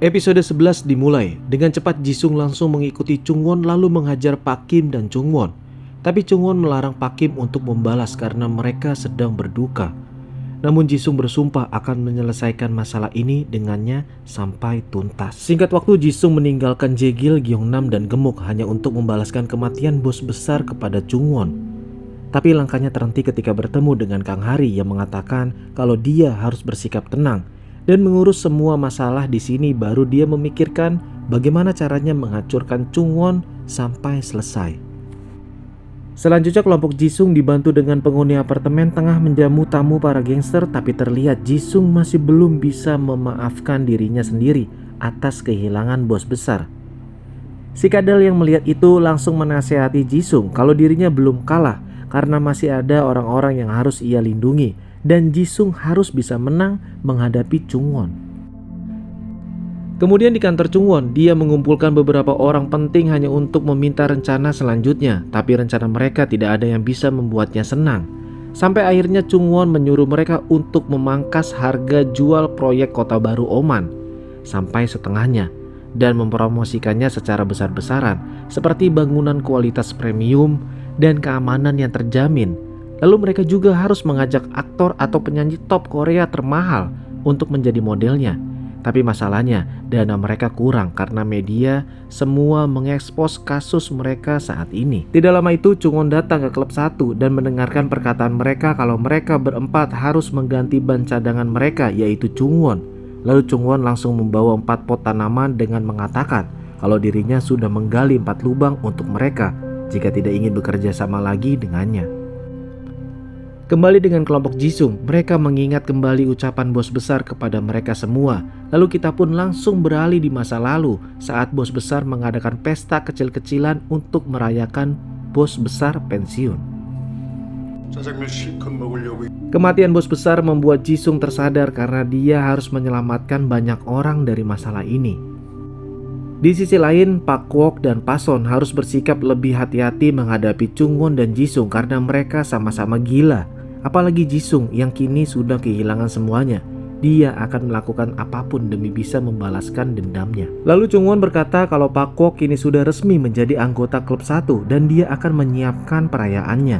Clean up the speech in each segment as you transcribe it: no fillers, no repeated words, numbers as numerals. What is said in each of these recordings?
Episode 11 dimulai. Dengan cepat Jisung langsung mengikuti Chungwon lalu menghajar Pak Kim dan Chungwon. Tapi Chungwon melarang Pak Kim untuk membalas karena mereka sedang berduka. Namun Jisung bersumpah akan menyelesaikan masalah ini dengannya sampai tuntas. Singkat waktu Jisung meninggalkan Jaegil, Gyeongnam dan Gemuk hanya untuk membalaskan kematian bos besar kepada Chungwon. Tapi langkahnya terhenti ketika bertemu dengan Kang Hari yang mengatakan kalau dia harus bersikap tenang dan mengurus semua masalah di sini, baru dia memikirkan bagaimana caranya menghancurkan Chungwon sampai selesai. Selanjutnya kelompok Jisung dibantu dengan penghuni apartemen tengah menjamu tamu para gangster, tapi terlihat Jisung masih belum bisa memaafkan dirinya sendiri atas kehilangan bos besar. Si kadal yang melihat itu langsung menasihati Jisung kalau dirinya belum kalah karena masih ada orang-orang yang harus ia lindungi dan Jisung harus bisa menang menghadapi Chungwon. Kemudian di kantor Chungwon, dia mengumpulkan beberapa orang penting hanya untuk meminta rencana selanjutnya, tapi rencana mereka tidak ada yang bisa membuatnya senang. Sampai akhirnya Chungwon menyuruh mereka untuk memangkas harga jual proyek Kota Baru Oman sampai setengahnya dan mempromosikannya secara besar-besaran seperti bangunan kualitas premium dan keamanan yang terjamin. Lalu mereka juga harus mengajak aktor atau penyanyi top Korea termahal untuk menjadi modelnya. Tapi masalahnya dana mereka kurang karena media semua mengekspos kasus mereka saat ini. Tidak lama itu Chungwon datang ke klub 1 dan mendengarkan perkataan mereka kalau mereka berempat harus mengganti ban cadangan mereka, yaitu Chungwon. Lalu Chungwon langsung membawa 4 pot tanaman dengan mengatakan kalau dirinya sudah menggali 4 lubang untuk mereka jika tidak ingin bekerja sama lagi dengannya. Kembali dengan kelompok Jisung, mereka mengingat kembali ucapan bos besar kepada mereka semua. Lalu kita pun langsung beralih di masa lalu saat bos besar mengadakan pesta kecil-kecilan untuk merayakan bos besar pensiun. Kematian bos besar membuat Jisung tersadar karena dia harus menyelamatkan banyak orang dari masalah ini. Di sisi lain, Pak Kwok dan Pason harus bersikap lebih hati-hati menghadapi Chungwon dan Jisung karena mereka sama-sama gila. Apalagi Jisung yang kini sudah kehilangan semuanya. Dia akan melakukan apapun demi bisa membalaskan dendamnya. Lalu Chungwon berkata kalau Pak Kwok kini sudah resmi menjadi anggota klub 1 dan dia akan menyiapkan perayaannya.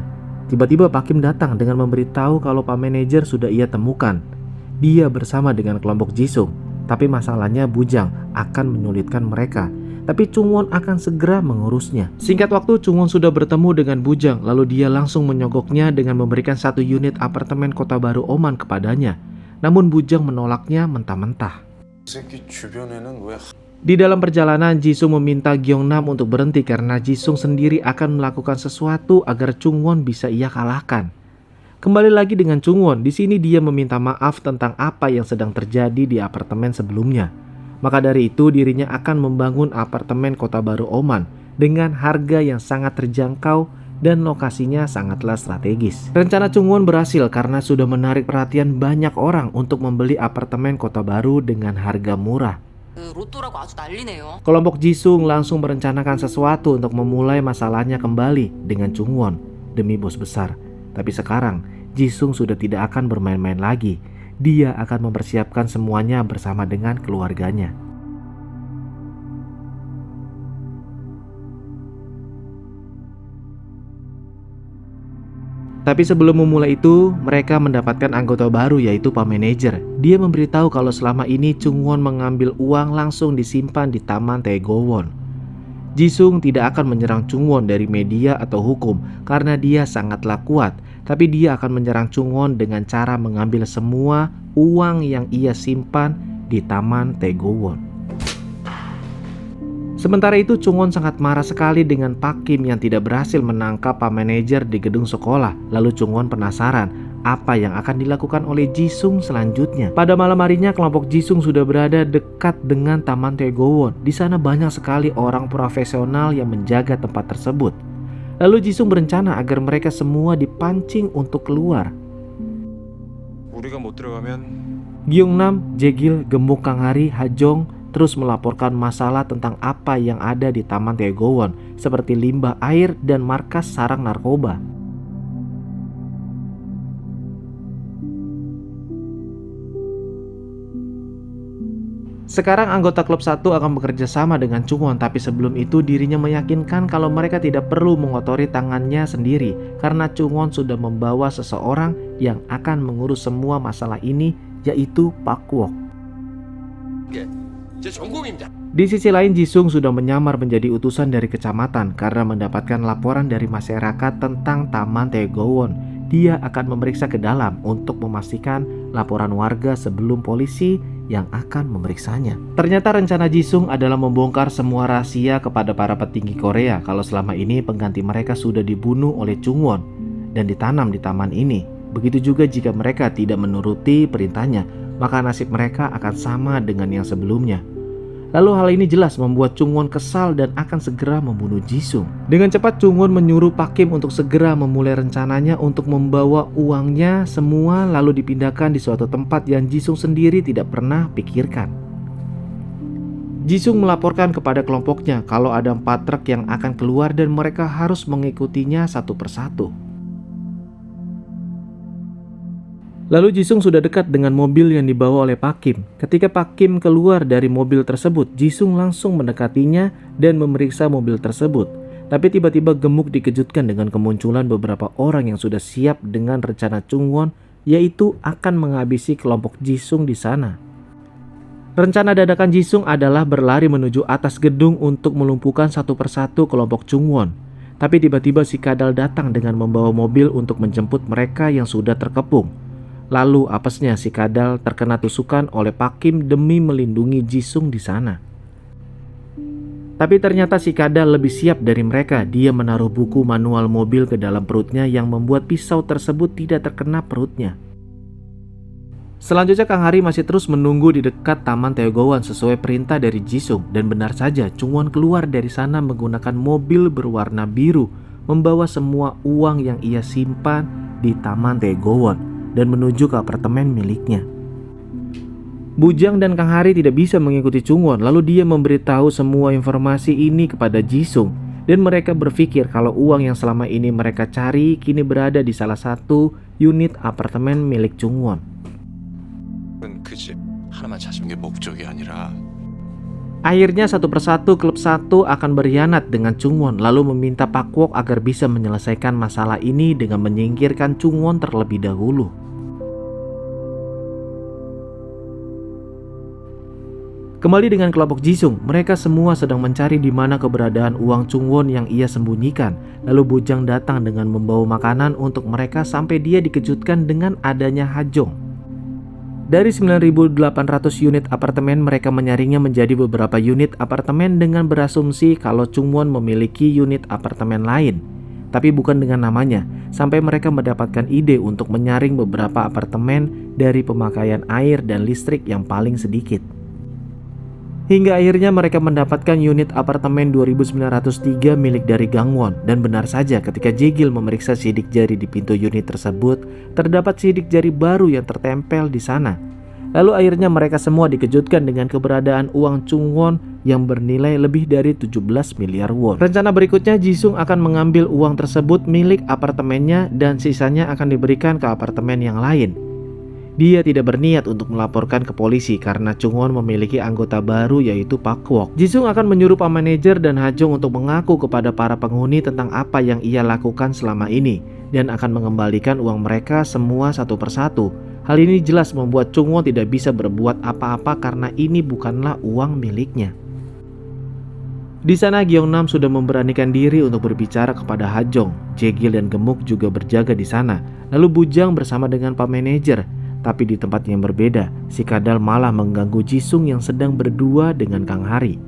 Tiba-tiba Pak Kim datang dengan memberitahu kalau Pak Manajer sudah ia temukan. Dia bersama dengan kelompok Jisung. Tapi masalahnya Bujang akan menyulitkan mereka. Tapi Chungwon akan segera mengurusnya. Singkat waktu Chungwon sudah bertemu dengan Bujang. Lalu dia langsung menyogoknya dengan memberikan 1 unit apartemen Kota Baru Oman kepadanya. Namun Bujang menolaknya mentah-mentah. Di dalam perjalanan Jisung meminta Gyeongnam untuk berhenti karena Jisung sendiri akan melakukan sesuatu agar Chungwon bisa ia kalahkan. Kembali lagi dengan Chungwon, di sini dia meminta maaf tentang apa yang sedang terjadi di apartemen sebelumnya. Maka dari itu dirinya akan membangun apartemen Kota Baru Oman dengan harga yang sangat terjangkau dan lokasinya sangatlah strategis. Rencana Chungwon berhasil karena sudah menarik perhatian banyak orang untuk membeli apartemen Kota Baru dengan harga murah. Kelompok Jisung langsung merencanakan sesuatu untuk memulai masalahnya kembali dengan Chungwon demi bos besar. Tapi sekarang Jisung sudah tidak akan bermain-main lagi. Dia akan mempersiapkan semuanya bersama dengan keluarganya. Tapi sebelum memulai itu, mereka mendapatkan anggota baru yaitu Pak Manajer. Dia memberitahu kalau selama ini Chungwon mengambil uang langsung disimpan di Taman Taegowon. Jisung tidak akan menyerang Chungwon dari media atau hukum karena dia sangatlah kuat. Tapi dia akan menyerang Chungwon dengan cara mengambil semua uang yang ia simpan di Taman Taegowon. Sementara itu Chungwon sangat marah sekali dengan Pak Kim yang tidak berhasil menangkap Pak Manajer di gedung sekolah. Lalu Chungwon penasaran apa yang akan dilakukan oleh Jisung selanjutnya. Pada malam harinya kelompok Jisung sudah berada dekat dengan Taman Taegowon. Di sana banyak sekali orang profesional yang menjaga tempat tersebut. Lalu Jisung berencana agar mereka semua dipancing untuk keluar. Gyeongnam, Jaegil, Gemuk, Kang Hari, Hajong terus melaporkan masalah tentang apa yang ada di Taman Taegowon seperti limbah air dan markas sarang narkoba. Sekarang anggota klub 1 akan bekerja sama dengan Chungwon, tapi sebelum itu dirinya meyakinkan kalau mereka tidak perlu mengotori tangannya sendiri karena Chungwon sudah membawa seseorang yang akan mengurus semua masalah ini, yaitu Pak Kwok. Di sisi lain, Jisung sudah menyamar menjadi utusan dari kecamatan karena mendapatkan laporan dari masyarakat tentang Taman Taegowon. Dia akan memeriksa ke dalam untuk memastikan laporan warga sebelum polisi yang akan memeriksanya. Ternyata rencana Jisung adalah membongkar semua rahasia kepada para petinggi Korea kalau selama ini pengganti mereka sudah dibunuh oleh Chungwon dan ditanam di taman ini. Begitu juga jika mereka tidak menuruti perintahnya, maka nasib mereka akan sama dengan yang sebelumnya. Lalu hal ini jelas membuat Chungwon kesal dan akan segera membunuh Jisung. Dengan cepat Chungwon menyuruh Pak Kim untuk segera memulai rencananya untuk membawa uangnya semua lalu dipindahkan di suatu tempat yang Jisung sendiri tidak pernah pikirkan. Jisung melaporkan kepada kelompoknya kalau ada 4 truk yang akan keluar dan mereka harus mengikutinya satu persatu. Lalu Jisung sudah dekat dengan mobil yang dibawa oleh Pak Kim. Ketika Pak Kim keluar dari mobil tersebut, Jisung langsung mendekatinya dan memeriksa mobil tersebut. Tapi tiba-tiba Gemuk dikejutkan dengan kemunculan beberapa orang yang sudah siap dengan rencana Chungwon, yaitu akan menghabisi kelompok Jisung di sana. Rencana dadakan Jisung adalah berlari menuju atas gedung untuk melumpuhkan satu persatu kelompok Chungwon. Tapi tiba-tiba si Kadal datang dengan membawa mobil untuk menjemput mereka yang sudah terkepung. Lalu apesnya si Kadal terkena tusukan oleh Pak Kim demi melindungi Jisung di sana. Tapi ternyata si Kadal lebih siap dari mereka. Dia menaruh buku manual mobil ke dalam perutnya yang membuat pisau tersebut tidak terkena perutnya. Selanjutnya Kang Hari masih terus menunggu di dekat Taman Taegowon sesuai perintah dari Jisung. Dan benar saja Chungwon keluar dari sana menggunakan mobil berwarna biru, membawa semua uang yang ia simpan di Taman Taegowon dan menuju ke apartemen miliknya. Bujang dan Kang Hari tidak bisa mengikuti Chungwon, lalu dia memberitahu semua informasi ini kepada Jisung dan mereka berpikir kalau uang yang selama ini mereka cari kini berada di salah satu unit apartemen milik Chungwon. Akhirnya satu persatu klub 1 akan berkhianat dengan Chungwon lalu meminta Pak Kwok agar bisa menyelesaikan masalah ini dengan menyingkirkan Chungwon terlebih dahulu. Kembali dengan kelompok Jisung, mereka semua sedang mencari di mana keberadaan uang Chungwon yang ia sembunyikan. Lalu Bujang datang dengan membawa makanan untuk mereka sampai dia dikejutkan dengan adanya Hajong. Dari 9.800 unit apartemen, mereka menyaringnya menjadi beberapa unit apartemen dengan berasumsi kalau Chungwon memiliki unit apartemen lain, tapi bukan dengan namanya, sampai mereka mendapatkan ide untuk menyaring beberapa apartemen dari pemakaian air dan listrik yang paling sedikit. Hingga akhirnya mereka mendapatkan unit apartemen 2903 milik dari Gangwon. Dan benar saja ketika Jegil memeriksa sidik jari di pintu unit tersebut, terdapat sidik jari baru yang tertempel di sana. Lalu akhirnya mereka semua dikejutkan dengan keberadaan uang Chungwon yang bernilai lebih dari 17 miliar won. Rencana berikutnya Jisung akan mengambil uang tersebut milik apartemennya dan sisanya akan diberikan ke apartemen yang lain. Dia tidak berniat untuk melaporkan ke polisi karena Chungwon memiliki anggota baru yaitu Pak Kwok. Jisung akan menyuruh Pak Manajer dan Hajong untuk mengaku kepada para penghuni tentang apa yang ia lakukan selama ini dan akan mengembalikan uang mereka semua satu persatu. Hal ini jelas membuat Chungwon tidak bisa berbuat apa-apa karena ini bukanlah uang miliknya. Di sana Gyeongnam sudah memberanikan diri untuk berbicara kepada Hajong. Jegil dan Gemuk juga berjaga di sana. Lalu Bujang bersama dengan Pak Manajer. Tapi di tempat yang berbeda, si Kadal malah mengganggu Jisung yang sedang berdua dengan Kang Hari.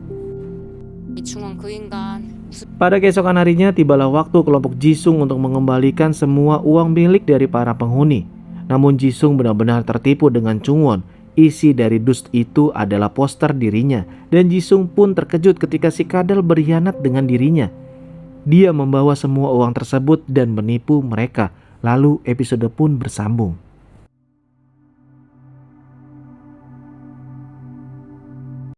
Pada keesokan harinya, tibalah waktu kelompok Jisung untuk mengembalikan semua uang milik dari para penghuni. Namun Jisung benar-benar tertipu dengan Chungwon. Isi dari dus itu adalah poster dirinya, dan Jisung pun terkejut ketika si Kadal berkhianat dengan dirinya. Dia membawa semua uang tersebut dan menipu mereka. Lalu episode pun bersambung.